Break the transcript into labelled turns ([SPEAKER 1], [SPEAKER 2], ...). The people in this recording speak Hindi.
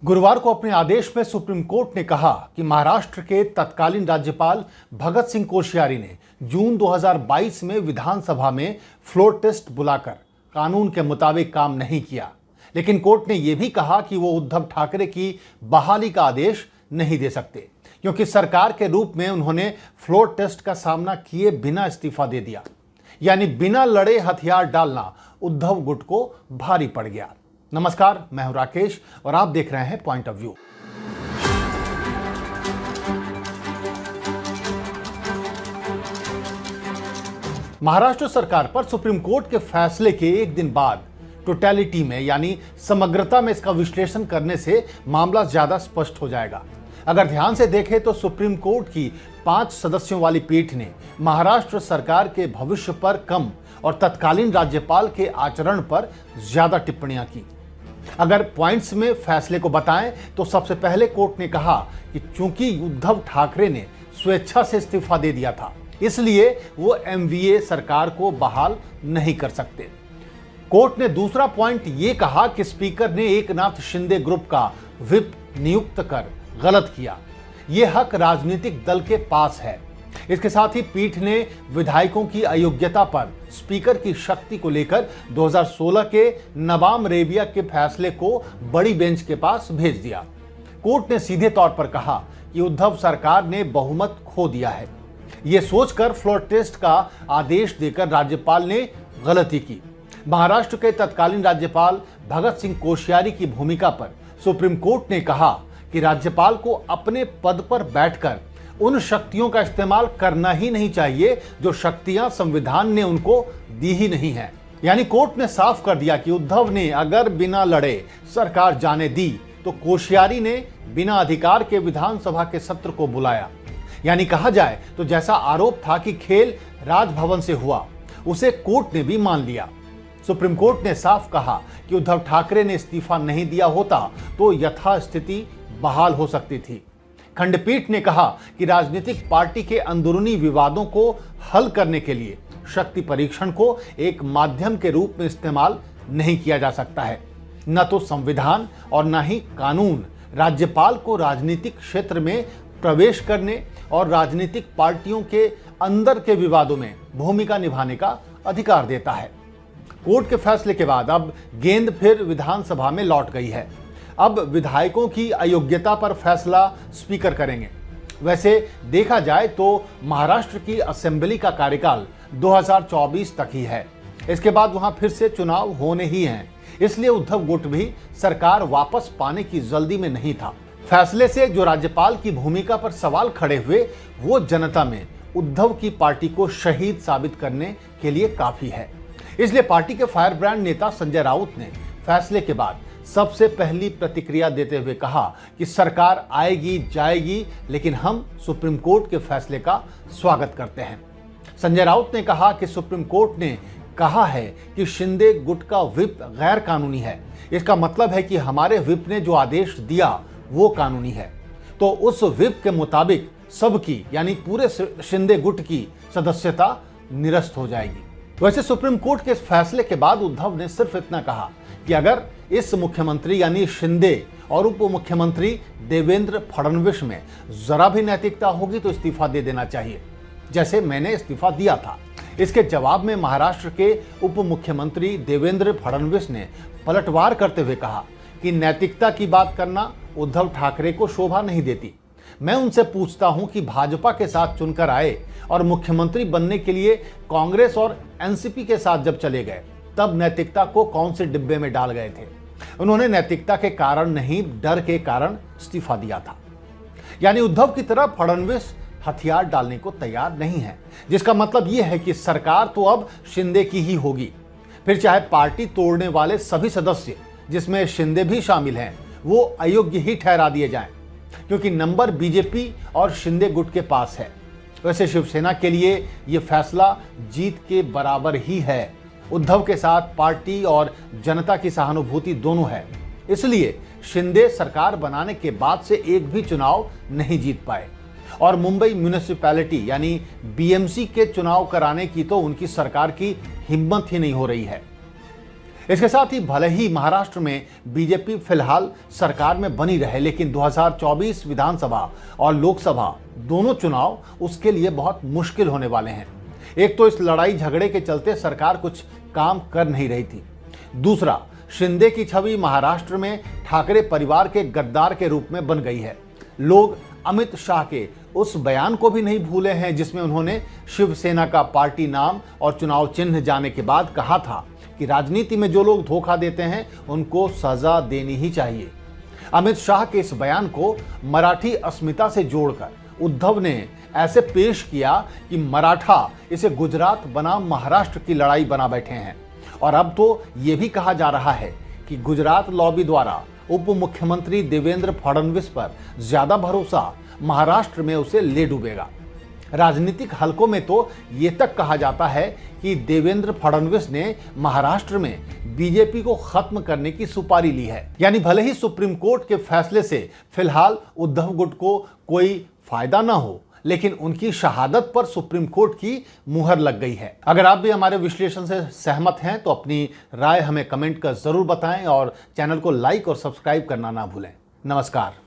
[SPEAKER 1] गुरुवार को अपने आदेश में सुप्रीम कोर्ट ने कहा कि महाराष्ट्र के तत्कालीन राज्यपाल भगत सिंह कोश्यारी ने जून 2022 में विधानसभा में फ्लोर टेस्ट बुलाकर कानून के मुताबिक काम नहीं किया। लेकिन कोर्ट ने यह भी कहा कि वो उद्धव ठाकरे की बहाली का आदेश नहीं दे सकते, क्योंकि सरकार के रूप में उन्होंने फ्लोर टेस्ट का सामना किए बिना इस्तीफा दे दिया। यानी बिना लड़े हथियार डालना उद्धव गुट को भारी पड़ गया। नमस्कार, मैं हूं राकेश और आप देख रहे हैं पॉइंट ऑफ व्यू। महाराष्ट्र सरकार पर सुप्रीम कोर्ट के फैसले के एक दिन बाद टोटलिटी में यानी समग्रता में इसका विश्लेषण करने से मामला ज्यादा स्पष्ट हो जाएगा। अगर ध्यान से देखें तो सुप्रीम कोर्ट की 5 सदस्यों वाली पीठ ने महाराष्ट्र सरकार के भविष्य पर कम और तत्कालीन राज्यपाल के आचरण पर ज्यादा टिप्पणियां की। अगर पॉइंट्स में फैसले को बताएं तो सबसे पहले कोर्ट ने कहा कि चूंकि उद्धव ठाकरे ने स्वेच्छा से इस्तीफा दे दिया था, इसलिए वो एमवीए सरकार को बहाल नहीं कर सकते। कोर्ट ने दूसरा पॉइंट ये कहा कि स्पीकर ने एकनाथ शिंदे ग्रुप का व्हिप नियुक्त कर गलत किया। यह हक राजनीतिक दल के पास है। इसके साथ ही पीठ ने विधायकों की अयोग्यता पर स्पीकर की शक्ति को लेकर 2016 के नबाम रेबिया के फैसले को बड़ी बेंच के पास भेज दिया। कोर्ट ने सीधे तौर पर कहा कि उद्धव सरकार ने बहुमत खो दिया है। यह सोचकर फ्लोर टेस्ट का आदेश देकर राज्यपाल ने गलती की। महाराष्ट्र के तत्कालीन राज्यपाल भगत सिंह कोश्यारी की भूमिका पर सुप्रीम कोर्ट ने कहा कि राज्यपाल को अपने पद पर बैठकर उन शक्तियों का इस्तेमाल करना ही नहीं चाहिए जो शक्तियां संविधान ने उनको दी ही नहीं है। यानी कोर्ट ने साफ कर दिया कि उद्धव ने अगर बिना लड़े सरकार जाने दी तो कोश्यारी ने बिना अधिकार के विधानसभा के सत्र को बुलाया। यानी कहा जाए तो जैसा आरोप था कि खेल राजभवन से हुआ, उसे कोर्ट ने भी मान लिया। सुप्रीम कोर्ट ने साफ कहा कि उद्धव ठाकरे ने इस्तीफा नहीं दिया होता तो यथास्थिति बहाल हो सकती थी। खंडपीठ ने कहा कि राजनीतिक पार्टी के अंदरूनी विवादों को हल करने के लिए शक्ति परीक्षण को एक माध्यम के रूप में इस्तेमाल नहीं किया जा सकता है। न तो संविधान और न ही कानून राज्यपाल को राजनीतिक क्षेत्र में प्रवेश करने और राजनीतिक पार्टियों के अंदर के विवादों में भूमिका निभाने का अधिकार देता है। कोर्ट के फैसले के बाद अब गेंद फिर विधानसभा में लौट गई है। अब विधायकों की अयोग्यता पर फैसला स्पीकर करेंगे। वैसे देखा जाए तो महाराष्ट्र की असेंबली का कार्यकाल 2024 तक ही है। इसके बाद वहां फिर से चुनाव होने ही हैं। इसलिए उद्धव गुट भी सरकार वापस पाने की जल्दी में नहीं था। फैसले से जो राज्यपाल की भूमिका पर सवाल खड़े हुए, वो जनता में उद्धव की पार्टी को शहीद साबित करने के लिए काफी है। इसलिए पार्टी के फायर ब्रांड नेता संजय राउत ने फैसले के बाद सबसे पहली प्रतिक्रिया देते हुए कहा कि सरकार आएगी जाएगी, लेकिन हम सुप्रीम कोर्ट के फैसले का स्वागत करते हैं। संजय राउत ने कहा कि सुप्रीम कोर्ट ने कहा है कि शिंदे गुट का व्हिप गैर कानूनी है। इसका मतलब है कि हमारे व्हिप ने जो आदेश दिया वो कानूनी है, तो उस व्हिप के मुताबिक सबकी यानी पूरे शिंदे गुट की सदस्यता निरस्त हो जाएगी। वैसे सुप्रीम कोर्ट के इस फैसले के बाद उद्धव ने सिर्फ इतना कहा कि अगर इस मुख्यमंत्री यानी शिंदे और उप मुख्यमंत्री देवेंद्र फडणवीस में जरा भी नैतिकता होगी तो इस्तीफा दे देना चाहिए, जैसे मैंने इस्तीफा दिया था। इसके जवाब में महाराष्ट्र के उप मुख्यमंत्री देवेंद्र फडणवीस ने पलटवार करते हुए कहा कि नैतिकता की बात करना उद्धव ठाकरे को शोभा नहीं देती। मैं उनसे पूछता हूं कि भाजपा के साथ चुनकर आए और मुख्यमंत्री बनने के लिए कांग्रेस और एनसीपी के साथ जब चले गए, तब नैतिकता को कौन से डिब्बे में डाल गए थे? उन्होंने नैतिकता के कारण नहीं, डर के कारण इस्तीफा दिया था। यानी उद्धव की तरह फडणवीस हथियार डालने को तैयार नहीं है, जिसका मतलब यह है कि सरकार तो अब शिंदे की ही होगी। फिर चाहे पार्टी तोड़ने वाले सभी सदस्य, जिसमें शिंदे भी शामिल हैं, वो अयोग्य ही ठहरा दिए जाएं, क्योंकि नंबर बीजेपी और शिंदे गुट के पास है। वैसे शिवसेना के लिए यह फैसला जीत के बराबर ही है। उद्धव के साथ पार्टी और जनता की सहानुभूति दोनों है। इसलिए शिंदे सरकार बनाने के बाद से एक भी चुनाव नहीं जीत पाए और मुंबई म्यूनिसिपैलिटी यानी बीएमसी के चुनाव कराने की तो उनकी सरकार की हिम्मत ही नहीं हो रही है। इसके साथ ही भले ही महाराष्ट्र में बीजेपी फिलहाल सरकार में बनी रहे, लेकिन 2024 विधानसभा और लोकसभा दोनों चुनाव उसके लिए बहुत मुश्किल होने वाले हैं। एक तो इस लड़ाई झगड़े के चलते सरकार कुछ काम कर नहीं रही थी। दूसरा, शिंदे की छवि महाराष्ट्र में ठाकरे परिवार के गद्दार के रूप में बन गई है। लोग अमित शाह के उस बयान को भी नहीं भूले हैं जिसमें उन्होंने शिवसेना का पार्टी नाम और चुनाव चिन्ह जाने के बाद कहा था कि राजनीति में जो लोग धोखा देते हैं उनको सजा देनी ही चाहिए। अमित शाह के इस बयान को मराठी अस्मिता से जोड़कर उद्धव ने ऐसे पेश किया कि मराठा इसे गुजरात बनाम महाराष्ट्र की लड़ाई बना बैठे हैं। और अब तो ये भी कहा जा रहा है कि गुजरात लॉबी द्वारा उप मुख्यमंत्री देवेंद्र फडणवीस पर ज्यादा भरोसा महाराष्ट्र में उसे ले डूबेगा। राजनीतिक हलकों में तो ये तक कहा जाता है कि देवेंद्र फडणवीस ने महाराष्ट्र में बीजेपी को खत्म करने की सुपारी ली है। यानी भले ही सुप्रीम कोर्ट के फैसले से फिलहाल उद्धव गुट को कोई फायदा ना हो, लेकिन उनकी शहादत पर सुप्रीम कोर्ट की मुहर लग गई है। अगर आप भी हमारे विश्लेषण से सहमत हैं तो अपनी राय हमें कमेंट कर जरूर बताएं और चैनल को लाइक और सब्सक्राइब करना ना भूलें। नमस्कार।